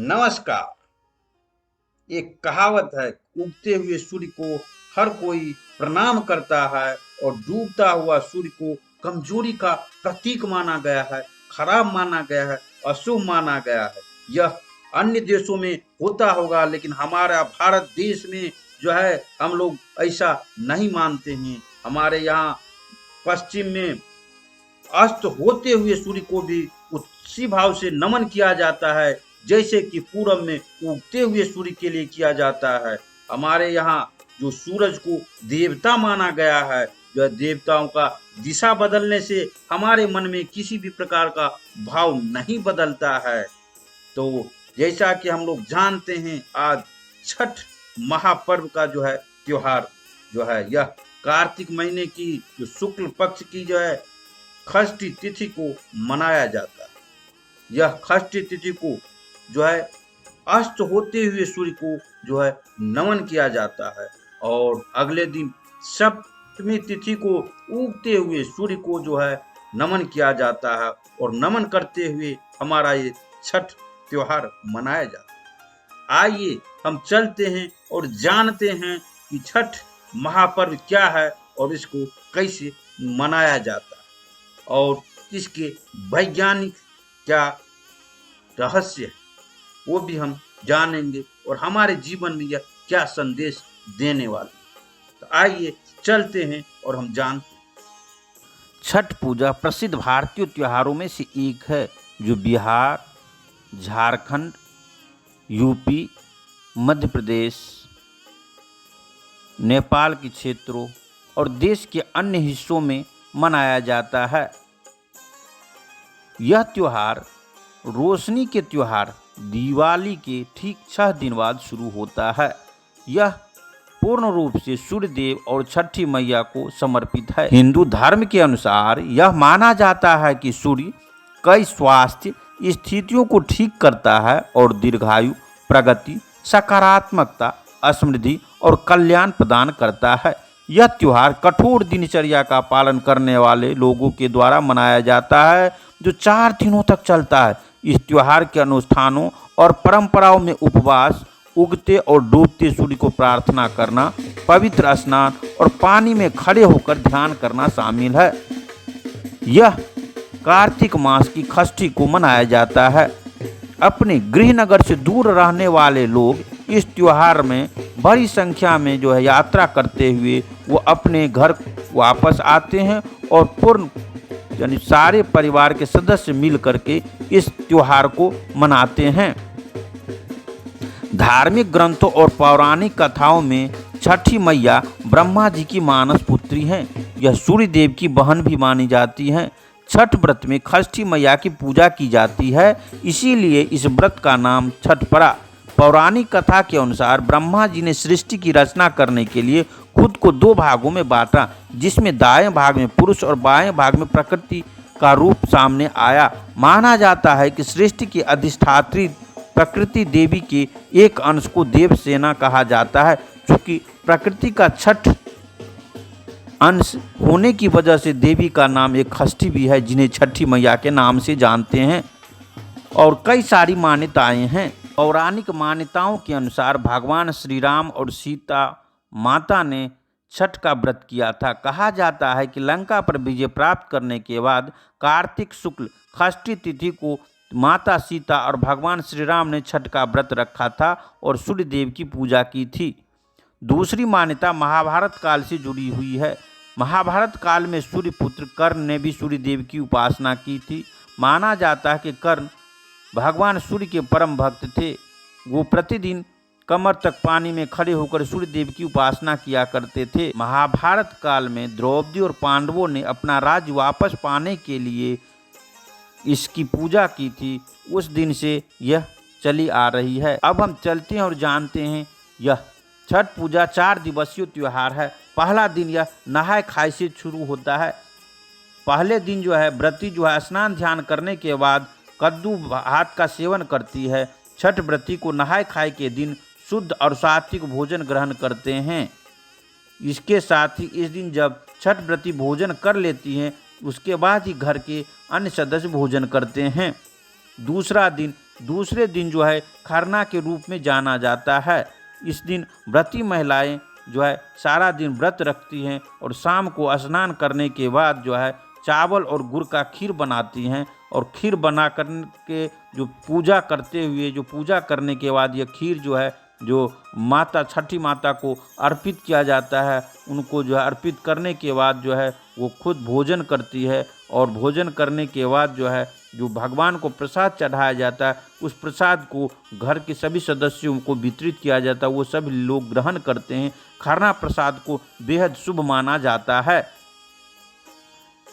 नमस्कार। एक कहावत है, उगते हुए सूर्य को हर कोई प्रणाम करता है और डूबता हुआ सूर्य को कमजोरी का प्रतीक माना गया है, खराब माना गया है, अशुभ माना गया है। यह अन्य देशों में होता होगा, लेकिन हमारा भारत देश में जो है हम लोग ऐसा नहीं मानते हैं। हमारे यहाँ पश्चिम में अस्त होते हुए सूर्य को भी उसी भाव से नमन किया जाता है जैसे कि पूरब में उगते हुए सूर्य के लिए किया जाता है। हमारे यहाँ जो सूरज को देवता माना गया है, जो देवताओं का दिशा बदलने से हमारे मन में किसी भी प्रकार का भाव नहीं बदलता है। तो जैसा कि हम लोग जानते हैं, आज छठ महापर्व का जो है त्योहार जो है, यह कार्तिक महीने की जो शुक्ल पक्ष की जो है षष्ठी तिथि को मनाया जाता है। यह षष्ठी तिथि को जो है अस्त होते हुए सूर्य को जो है नमन किया जाता है और अगले दिन सप्तमी तिथि को उगते हुए सूर्य को जो है नमन किया जाता है और नमन करते हुए हमारा ये छठ त्योहार मनाया जाता है। आइए हम चलते हैं और जानते हैं कि छठ महापर्व क्या है और इसको कैसे मनाया जाता है और इसके वैज्ञानिक क्या रहस्य है वो भी हम जानेंगे और हमारे जीवन में यह क्या संदेश देने वाला है। तो आइए चलते हैं और हम जानते हैं। छठ पूजा प्रसिद्ध भारतीय त्योहारों में से एक है जो बिहार, झारखंड, यूपी, मध्य प्रदेश, नेपाल के क्षेत्रों और देश के अन्य हिस्सों में मनाया जाता है। यह त्योहार रोशनी के त्योहार दिवाली के ठीक 6 दिन बाद शुरू होता है। यह पूर्ण रूप से सूर्य देव और छठी मैया को समर्पित है। हिंदू धर्म के अनुसार यह माना जाता है कि सूर्य कई स्वास्थ्य स्थितियों को ठीक करता है और दीर्घायु, प्रगति, सकारात्मकता, समृद्धि और कल्याण प्रदान करता है। यह त्योहार कठोर दिनचर्या का पालन करने वाले लोगों के द्वारा मनाया जाता है जो 4 दिनों तक चलता है। इस त्योहार के अनुष्ठानों और परंपराओं में उपवास, उगते और डूबते सूर्य को प्रार्थना करना, पवित्र स्नान और पानी में खड़े होकर ध्यान करना शामिल है। यह कार्तिक मास की षष्ठी को मनाया जाता है। अपने गृहनगर से दूर रहने वाले लोग इस त्योहार में बड़ी संख्या में जो है यात्रा करते हुए वो अपने घर वापस आते हैं और पूर्ण यानी सारे परिवार के सदस्य मिल करके इस त्योहार को मनाते हैं। धार्मिक ग्रंथों और पौराणिक कथाओं में छठी मैया ब्रह्मा जी की मानस पुत्री हैं। यह सूर्य देव की बहन भी मानी जाती हैं। छठ व्रत में षष्ठी मैया की पूजा की जाती है, इसीलिए इस व्रत का नाम छठ पड़ा। पौराणिक कथा के अनुसार ब्रह्मा जी ने सृष्टि की रचना करने के लिए खुद को 2 भागों में बांटा, जिसमें दाएं भाग में पुरुष और बाएं भाग में प्रकृति का रूप सामने आया। माना जाता है कि सृष्टि की अधिष्ठात्री प्रकृति देवी के एक अंश को देवसेना कहा जाता है। चूंकि प्रकृति का छठ अंश होने की वजह से देवी का नाम एक षष्ठी भी है, जिन्हें छठी मैया के नाम से जानते हैं। और कई सारी मान्यताएं हैं। पौराणिक मान्यताओं के अनुसार भगवान श्री राम और सीता माता ने छठ का व्रत किया था। कहा जाता है कि लंका पर विजय प्राप्त करने के बाद कार्तिक शुक्ल षष्ठी तिथि को माता सीता और भगवान श्री राम ने छठ का व्रत रखा था और सूर्य देव की पूजा की थी। दूसरी मान्यता महाभारत काल से जुड़ी हुई है। महाभारत काल में सूर्यपुत्र कर्ण ने भी सूर्य देव की उपासना की थी। माना जाता है कि कर्ण भगवान सूर्य के परम भक्त थे। वो प्रतिदिन कमर तक पानी में खड़े होकर सूर्य देव की उपासना किया करते थे। महाभारत काल में द्रौपदी और पांडवों ने अपना राज्य वापस पाने के लिए इसकी पूजा की थी। उस दिन से यह चली आ रही है। अब हम चलते हैं और जानते हैं, यह छठ पूजा 4 दिवसीय त्योहार है। पहला दिन यह नहाय खाए से शुरू होता है। पहले दिन जो है व्रती जो है स्नान ध्यान करने के बाद कद्दू भात का सेवन करती है। छठ व्रती को नहाय खाए के दिन शुद्ध और सात्विक भोजन ग्रहण करते हैं। इसके साथ ही इस दिन जब छठ व्रती भोजन कर लेती हैं, उसके बाद ही घर के अन्य सदस्य भोजन करते हैं। दूसरा दिन दूसरे दिन जो है खरना के रूप में जाना जाता है। इस दिन व्रती महिलाएं जो है सारा दिन व्रत रखती हैं और शाम को स्नान करने के बाद जो है चावल और गुड़ का खीर बनाती हैं और खीर बना कर के जो पूजा करते हुए जो पूजा करने के बाद ये खीर जो है जो माता छठी माता को अर्पित किया जाता है, उनको जो है अर्पित करने के बाद जो है वो खुद भोजन करती है और भोजन करने के बाद जो है जो भगवान को प्रसाद चढ़ाया जाता है उस प्रसाद को घर के सभी सदस्यों को वितरित किया जाता है, वो सभी लोग ग्रहण करते हैं। खरना प्रसाद को बेहद शुभ माना जाता है।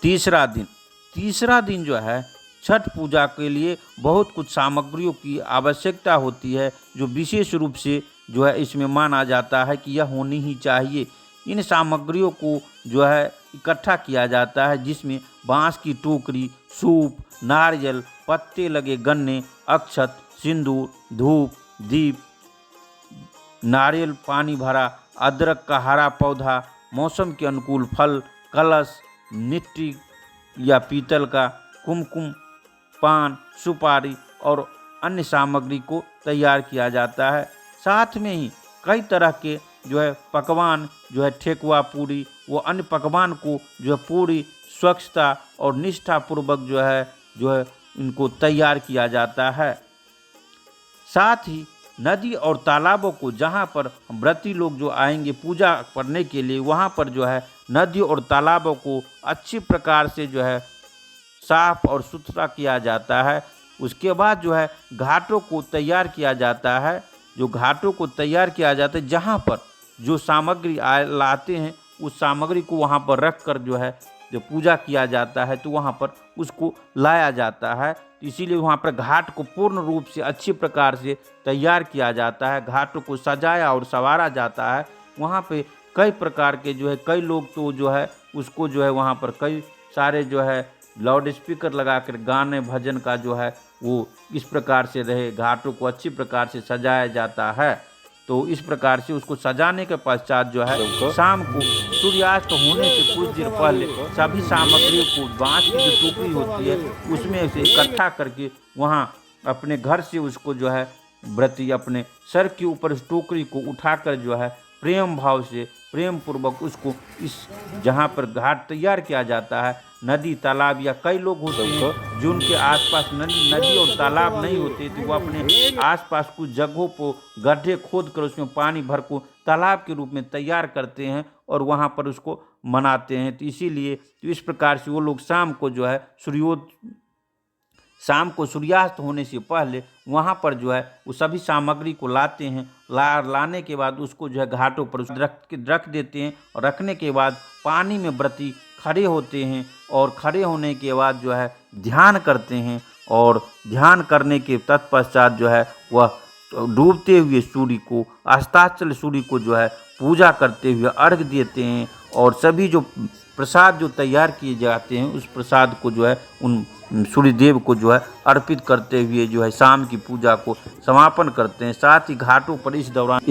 तीसरा दिन जो है छठ पूजा के लिए बहुत कुछ सामग्रियों की आवश्यकता होती है, जो विशेष रूप से जो है इसमें माना जाता है कि यह होनी ही चाहिए। इन सामग्रियों को जो है इकट्ठा किया जाता है, जिसमें बांस की टोकरी, सूप, नारियल, पत्ते लगे गन्ने, अक्षत, सिंदूर, धूप, दीप, नारियल पानी भरा, अदरक का हरा पौधा, मौसम के अनुकूल फल, कलश, मिट्टी या पीतल का, कुमकुम, पान, सुपारी और अन्य सामग्री को तैयार किया जाता है। साथ में ही कई तरह के जो है पकवान जो है ठेकुआ, पूरी, वो अन्य पकवान को जो है पूरी स्वच्छता और निष्ठापूर्वक जो है इनको तैयार किया जाता है। साथ ही नदी और तालाबों को, जहाँ पर व्रती लोग जो आएंगे पूजा करने के लिए, वहाँ पर जो है नदी और तालाबों को अच्छी प्रकार से जो है साफ और सुथरा किया जाता है। उसके बाद जो है घाटों को तैयार किया जाता है। जो घाटों को तैयार किया जाता है, जहाँ पर जो सामग्री लाते हैं उस सामग्री को वहाँ पर रख कर जो है जो पूजा किया जाता है तो वहाँ पर उसको लाया जाता है। तो इसीलिए वहाँ पर घाट को पूर्ण रूप से अच्छी प्रकार से तैयार किया जाता है, घाटों को सजाया और संवारा जाता है। वहाँ पे कई प्रकार के जो है कई लोग तो जो है उसको जो है वहाँ पर कई सारे जो है लाउड स्पीकर लगा कर गाने भजन का जो है वो इस प्रकार से रहे, घाटों को अच्छी प्रकार से सजाया जाता है। तो इस प्रकार से उसको सजाने के पश्चात जो है शाम को सूर्यास्त होने से कुछ देर पहले सभी सामग्रियों को बांस की जो टोकरी होती है उसमें से इकट्ठा करके वहाँ अपने घर से उसको जो है व्रती अपने सर के ऊपर इस टोकरी को उठाकर जो है प्रेम भाव से प्रेम पूर्वक उसको इस जहाँ पर घाट तैयार किया जाता है, नदी तालाब या कई लोग होते हैं जो उनके आसपास नदी और तालाब नहीं होते तो वो अपने आसपास कुछ जगहों पर गड्ढे खोद कर उसमें पानी भर को तालाब के रूप में तैयार करते हैं और वहाँ पर उसको मनाते हैं। तो इसीलिए तो इस प्रकार से वो लोग शाम को जो है सूर्यास्त होने से पहले वहाँ पर जो है वो सभी सामग्री को लाते हैं। लाने के बाद उसको जो है घाटों पर रख देते हैं और रखने के बाद पानी में व्रती खड़े होते हैं और खड़े होने के बाद जो है ध्यान करते हैं और ध्यान करने के तत्पश्चात जो है वह डूबते हुए सूर्य को, अस्ताचल सूर्य को जो है पूजा करते हुए अर्घ देते हैं और सभी जो प्रसाद जो तैयार किए जाते हैं उस प्रसाद को जो है उन सूर्य देव को जो है अर्पित करते हुए जो है शाम की पूजा को समापन करते हैं। साथ ही घाटों पर इस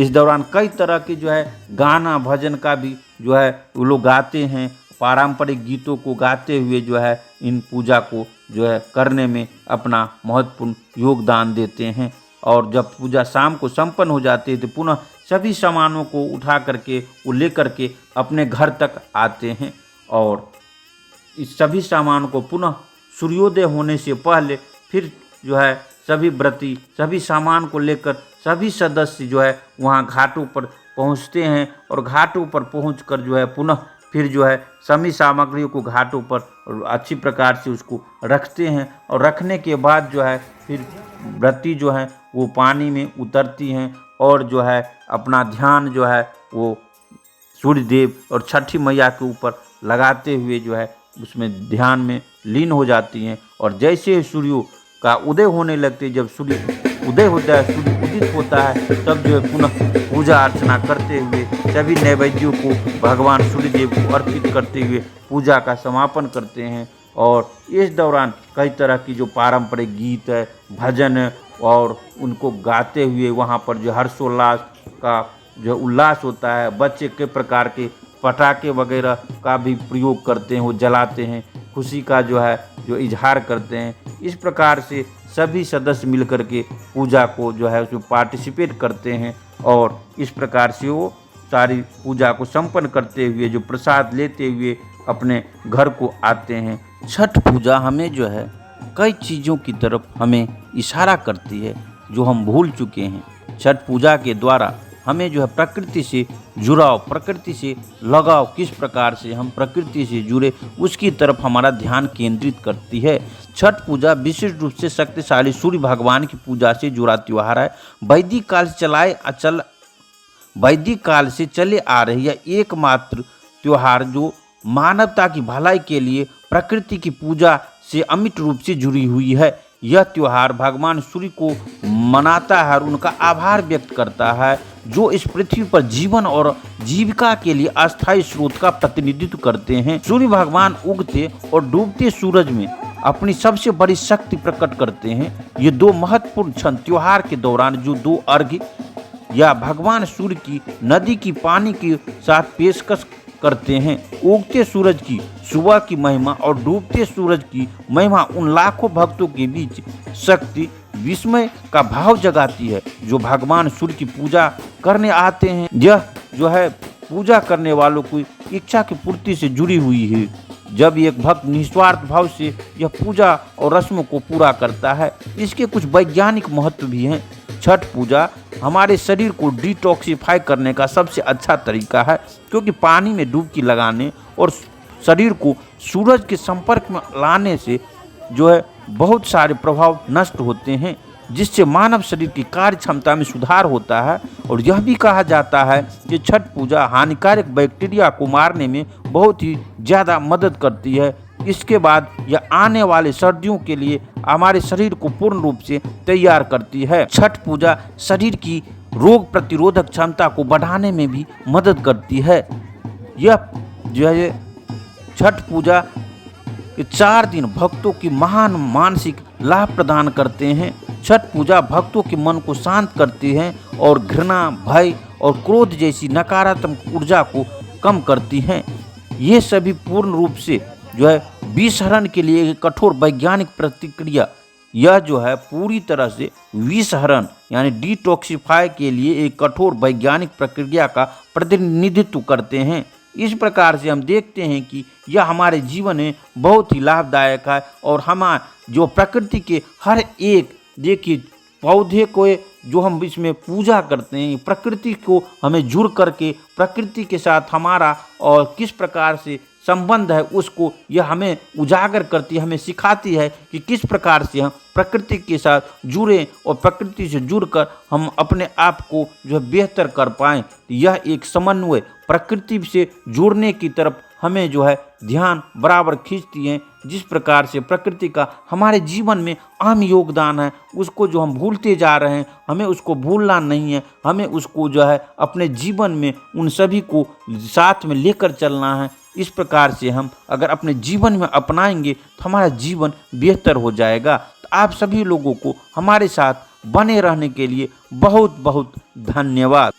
दौरान कई तरह के जो है गाना भजन का भी जो है वो लोग गाते हैं, पारंपरिक गीतों को गाते हुए जो है इन पूजा को जो है करने में अपना महत्वपूर्ण योगदान देते हैं। और जब पूजा शाम को संपन्न हो जाती है तो पुनः सभी सामानों को उठा करके वो लेकर के अपने घर तक आते हैं और इस सभी सामान को पुनः सूर्योदय होने से पहले फिर जो है सभी व्रती सभी सामान को लेकर सभी सदस्य जो है वहाँ घाटों पर पहुँचते हैं और घाटों पर पहुँचकर जो है पुनः फिर जो है सभी सामग्रियों को घाटों पर अच्छी प्रकार से उसको रखते हैं और रखने के बाद जो है फिर व्रती जो है वो पानी में उतरती हैं और जो है अपना ध्यान जो है वो सूर्य देव और छठी मैया के ऊपर लगाते हुए जो है उसमें ध्यान में लीन हो जाती हैं। और जैसे ही सूर्य का उदय होने लगते, जब सूर्य उदय होता है, सूर्य उदित होता है, तब जो है पुनः पूजा अर्चना करते हुए सभी नैवेद्यों को भगवान सूर्यदेव को अर्पित करते हुए पूजा का समापन करते हैं। और इस दौरान कई तरह की जो पारंपरिक गीत है, भजन है और उनको गाते हुए वहाँ पर जो हर्षोल्लास का जो उल्लास होता है, बच्चे के प्रकार के पटाखे वगैरह का भी प्रयोग करते हैं, वो जलाते हैं, खुशी का जो है जो इजहार करते हैं। इस प्रकार से सभी सदस्य मिलकर के पूजा को जो है उसमें पार्टिसिपेट करते हैं और इस प्रकार से वो सारी पूजा को संपन्न करते हुए जो प्रसाद लेते हुए अपने घर को आते हैं। छठ पूजा हमें जो है कई चीज़ों की तरफ हमें इशारा करती है जो हम भूल चुके हैं। छठ पूजा के द्वारा हमें जो है प्रकृति से जुड़ाव, प्रकृति से लगाव, किस प्रकार से हम प्रकृति से जुड़े उसकी तरफ हमारा ध्यान केंद्रित करती है। छठ पूजा विशेष रूप से शक्तिशाली सूर्य भगवान की पूजा से जुड़ा त्यौहार है। वैदिक काल से चले आ रही यह एकमात्र त्यौहार जो मानवता की भलाई के लिए प्रकृति की पूजा से अमिट रूप से जुड़ी हुई है। यह त्यौहार भगवान सूर्य को मनाता है और उनका आभार व्यक्त करता है जो इस पृथ्वी पर जीवन और जीविका के लिए अस्थायी स्रोत का प्रतिनिधित्व करते हैं। सूर्य भगवान उगते और डूबते सूरज में अपनी सबसे बड़ी शक्ति प्रकट करते हैं। ये दो महत्वपूर्ण क्षण त्योहार के दौरान जो दो अर्घ्य या भगवान सूर्य की नदी की पानी के साथ पेशकश करते हैं। उगते सूरज की सुबह की महिमा और डूबते सूरज की महिमा उन लाखों भक्तों के बीच शक्ति विस्मय का भाव जगाती है जो भगवान सूर्य की पूजा करने आते हैं। यह जो है पूजा करने वालों की इच्छा की पूर्ति से जुड़ी हुई है। जब एक भक्त निस्वार्थ भाव से यह पूजा और रस्मों को पूरा करता है। इसके कुछ वैज्ञानिक महत्व भी हैं। छठ पूजा हमारे शरीर को डिटॉक्सिफाई करने का सबसे अच्छा तरीका है क्योंकि पानी में डुबकी लगाने और शरीर को सूरज के संपर्क में लाने से जो है बहुत सारे प्रभाव नष्ट होते हैं जिससे मानव शरीर की कार्य क्षमता में सुधार होता है। और यह भी कहा जाता है कि छठ पूजा हानिकारक बैक्टीरिया को मारने में बहुत ही ज़्यादा मदद करती है। इसके बाद यह आने वाले सर्दियों के लिए हमारे शरीर को पूर्ण रूप से तैयार करती है। छठ पूजा शरीर की रोग प्रतिरोधक क्षमता को बढ़ाने में भी मदद करती है। यह जो है छठ पूजा के 4 दिन भक्तों की महान मानसिक लाभ प्रदान करते हैं। छठ पूजा भक्तों के मन को शांत करती है और घृणा, भय और क्रोध जैसी नकारात्मक ऊर्जा को कम करती हैं। ये सभी पूर्ण रूप से जो है विषहरण के लिए एक कठोर वैज्ञानिक प्रतिक्रिया, यह जो है पूरी तरह से विषहरण यानी डिटॉक्सिफाई के लिए एक कठोर वैज्ञानिक प्रक्रिया का प्रतिनिधित्व करते हैं। इस प्रकार से हम देखते हैं कि यह हमारे जीवन में बहुत ही लाभदायक है और हमारे जो प्रकृति के हर एक देखिए पौधे को जो हम इसमें पूजा करते हैं, प्रकृति को हमें जुड़ करके प्रकृति के साथ हमारा और किस प्रकार से संबंध है उसको यह हमें उजागर करती है, हमें सिखाती है कि किस प्रकार से हम प्रकृति के साथ जुड़ें और प्रकृति से जुड़कर हम अपने आप को जो है बेहतर कर पाएँ। यह एक समन्वय प्रकृति से जुड़ने की तरफ हमें जो है ध्यान बराबर खींचती हैं। जिस प्रकार से प्रकृति का हमारे जीवन में अहम योगदान है उसको जो हम भूलते जा रहे हैं, हमें उसको भूलना नहीं है। हमें उसको जो है अपने जीवन में उन सभी को साथ में लेकर चलना है। इस प्रकार से हम अगर अपने जीवन में अपनाएंगे तो हमारा जीवन बेहतर हो जाएगा। तो आप सभी लोगों को हमारे साथ बने रहने के लिए बहुत बहुत धन्यवाद।